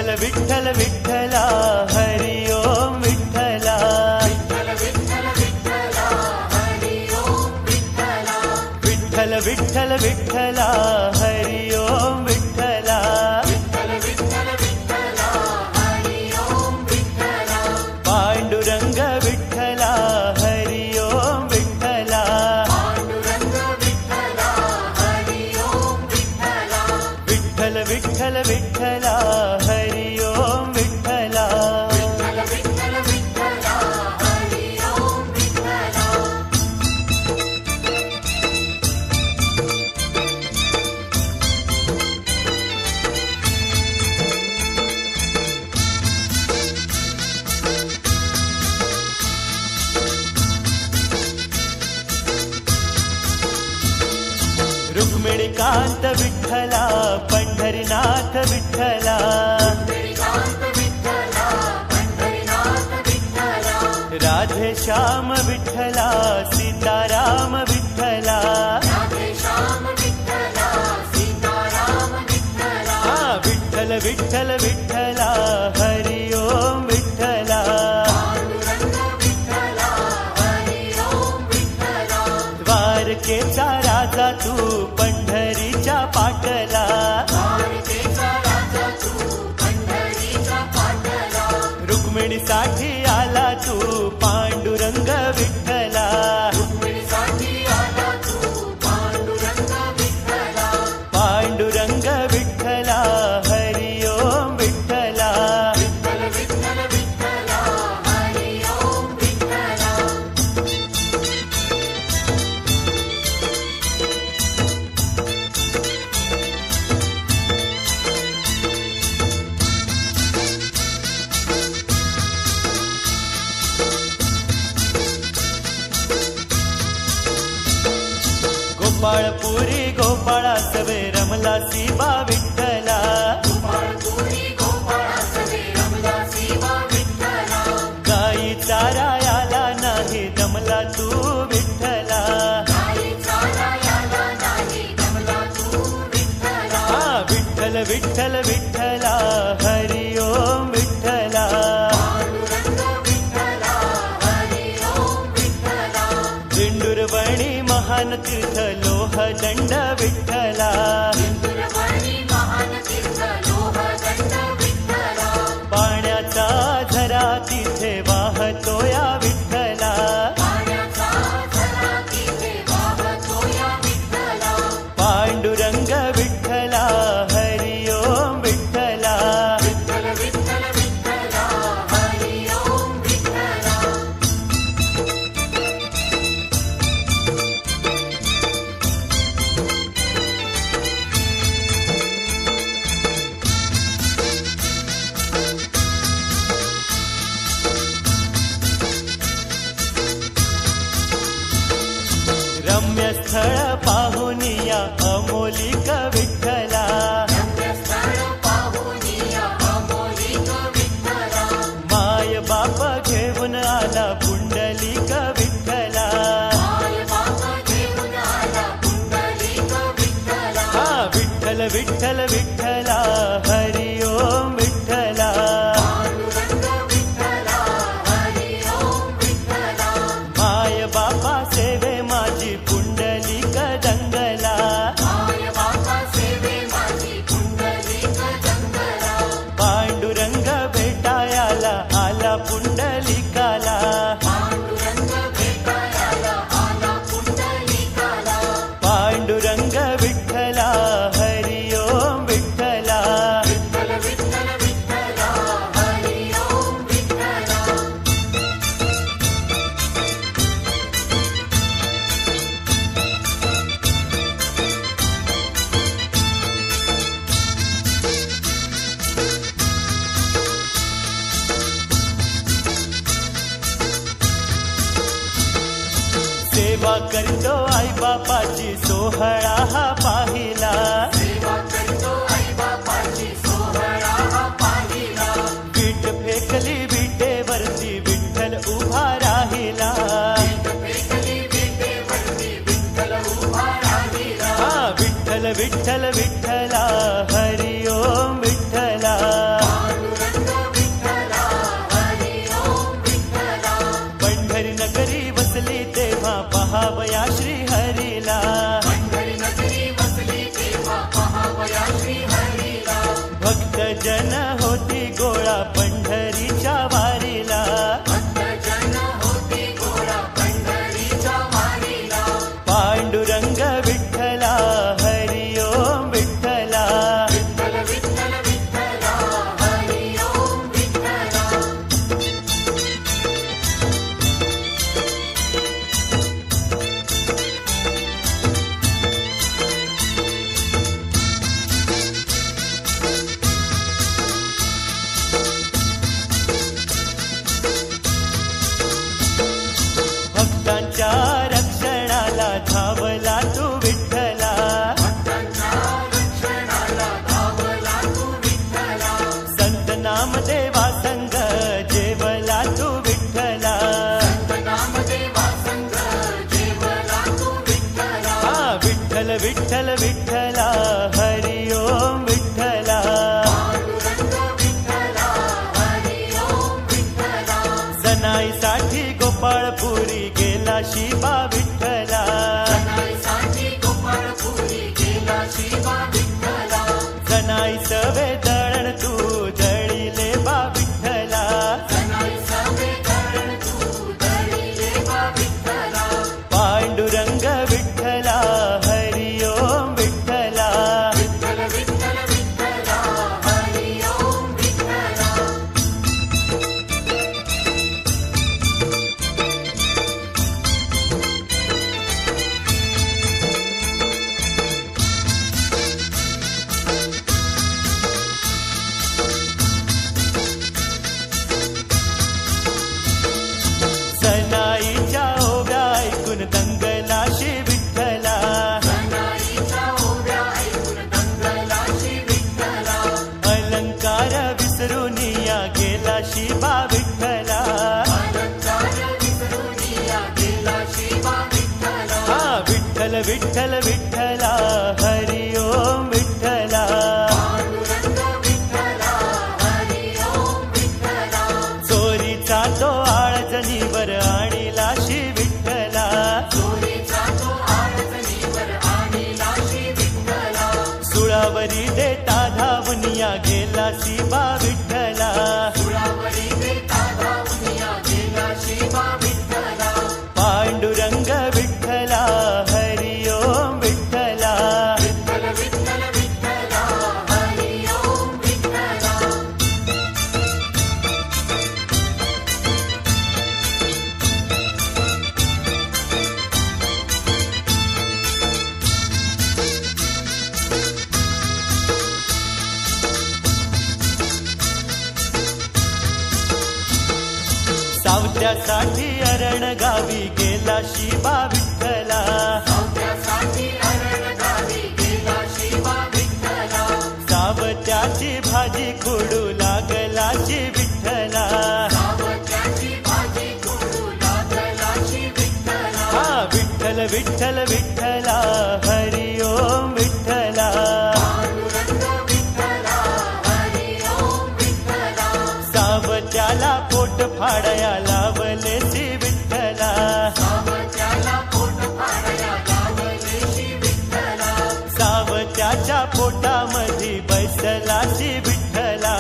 विठ्ठल विठ्ठल विठ्ठला हरि ओम विठ्ठला विठ्ठल विठ्ठल विठ्ठला हरि ओम विठ्ठला पांडुरंग विठ्ठला हरि ओम विठ्ठला विठ्ठल विठ्ठल विठ्ठला हरि ओम विठ्ठला रुक्मिणीकांत विठ्ठला पंढरीनाथ विठ्ठला राधे श्याम विठ्ठला सीताराम विठ्ठला विठ्ठल विठ्ठल विठ्ठला हरि ओम विठ्ठला द्वारकेचा राजा तू पंढरीच्या पाटला रुक्मिणीसाठी आला तू पांडुरंग विठ्ठला पांडुरंग विठ्ठला हरि ओम विठ्ठला गोपाळपुरी गोपाळा सवे रमला शिवा विठ्ठला गाई चारायाला नाही जमला तू विठ्ठला विठ्ठल विठ्ठल विठ्ठला हरि ओम विठ्ठला दिंडुरवणी महान तीर्थ लोह दंड विठ्ठला पाण्याचा झरा तिथे वाहतो या विठ्ठला पांडुरंग विठ्ठला हरि ओम विठ्ठला रम्य स्थळ पाहुनिया अमोलिक विठ्ठला माय बाप घेऊन आला पुंडलिक विठ्ठला विठ्ठल विठ्ठल विठ्ठला हरि ओम विठ्ठला माय बापा सेवे माझी पुंडलिक दंगला पांडुरंग भेटायाला आला पुंडलिकाला पांडुरंग विठ्ठला हरि ओम विठ्ठला सेवा करतो आई बापाची सोहळा हा पाहिला वीट फेकली विटेवरती विठ्ठल उभा राहिला विठ्ठल विठ्ठल विठ्ठला हरि ओम विठ्ठला भक्तजन होती गोळा पंढरीच्या वारीला. पांडुरंग विठ्ठला हरी ओम विठ्ठला. भक्तांच्या रक्षणाला धावला तू विठ्ठला. संत नामदेवा संग जेवला तू विठ्ठला. हा विठ्ठल विठ्ठल विठ्ठला हरी ओम विठ्ठला. जनाईसाठी गोपाळपुरी गेला शिवा विठ्ठला. जनाई सवे दळण तू दळिले बा विठ्ठला. पांडुरंग विठ्ठला हरी ओम विठ्ठला. सनाईच्या ओव्या ऐकून दंगलाशी विठ्ठला. अलंकार विसरून या गेला शिवा विठ्ठला. हा विठ्ठल विठ्ठल विठ्ठला हरी ओम विठ्ठला. चोरीचा तो आळजणीवर आणिला शि विठ्ठला. सुळावरी देता धावून या गेला शिवा विठ्ठला. पांडुरंग विठ्ठला हरी ओम विठ्ठला. सावत्यासाठी अरण गावी गेला शिवा विठ्ठला. सावत्याची भाजी खोडू लागला शि विठ्ठला. हा विठ्ठल विठ्ठल विठ्ठला हरी ओम विठ्ठला. सावत्याला पोट फाडया लावले शि विठ्ठला. सावत्याच्या पोटामध्ये बैसला शि विठ्ठला.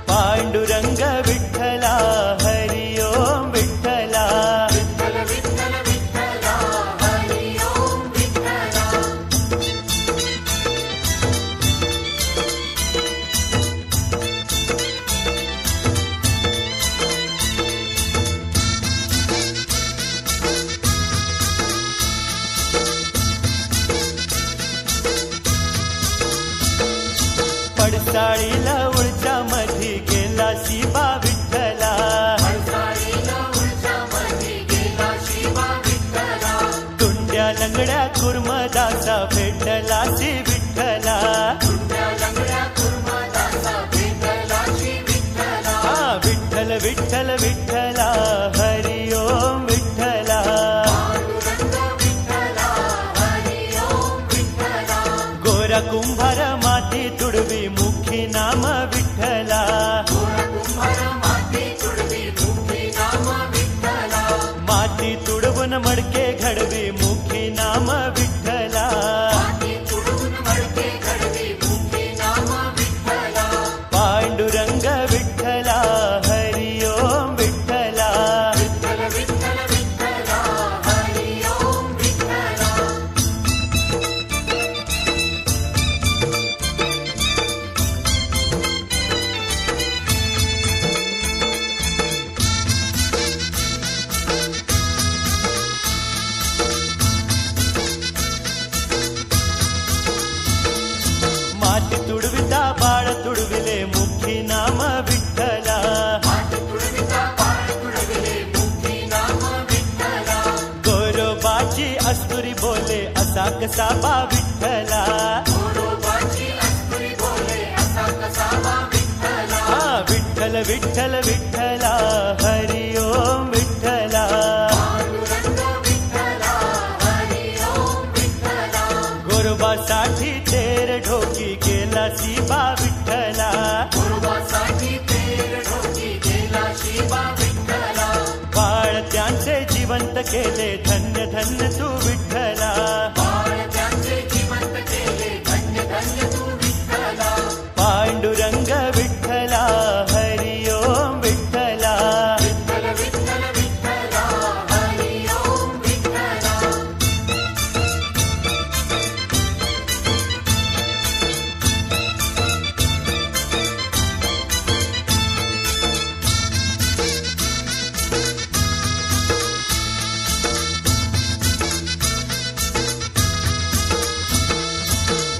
पांडुरंग विठ्ठला हरी ओम विठ्ठला. पडसाळीला उळच्या मध्ये गेला शिवा विठ्ठला. तुंड्या लंगड्या कुर्मदासा भेटला शि विठ्ठला. हा विठ्ठल विठ्ठल विठ्ठला हरी ओम विठ्ठला. गोरा कुंभार माती तुडवी मुखी नाम विठ्ठला. माती तुडवून मडके घडवी मुखी नाम विठ्ठला. कसाबा विठ्ठला हा विठ्ठल विठ्ठल विठ्ठला हरी ओम विठ्ठला गोरोबासाठी तेर ढोकी गेला शिबा विठ्ठला बाळ त्यांचे जिवंत केले धन्य धन्य तू विठ्ठला पांडुरंग विठ्ठला हरी ओम विठ्ठला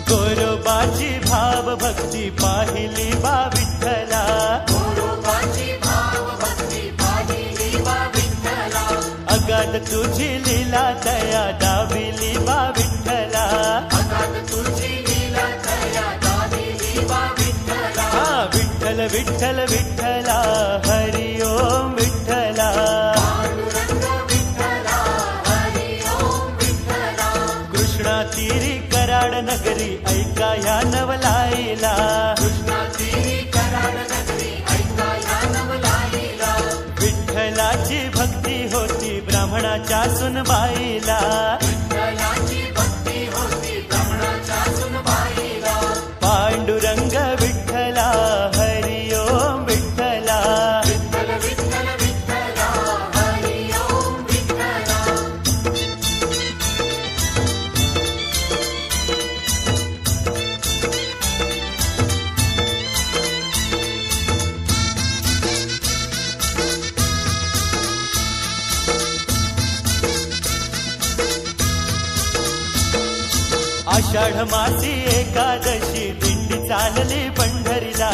गोरोबाची भाव भक्ती पाहिली बा विठ्ठला अगाध तुझी लीला दया दाविली बा विठ्ठला हा विठ्ठल विठ्ठल विठ्ठला हरी ओम विठ्ठला कृष्णा तीरी कराड नगरी ऐका या नवलाईला विठ्ठलाची भक्ती होती ब्राह्मणाच्या सुनबाईला पांडुरंग विठ्ठला हरी ओम विठ्ठला आषाढ मासी एकादशी दिंडी चालली पंढरीला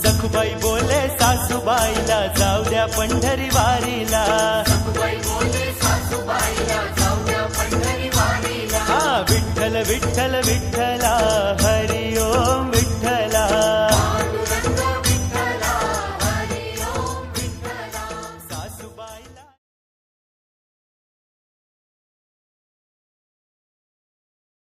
सखुबाई बोले सासूबाईला जाऊ द्या पंढरी वारीला हा विठ्ठल विठ्ठल विठ्ठला हरी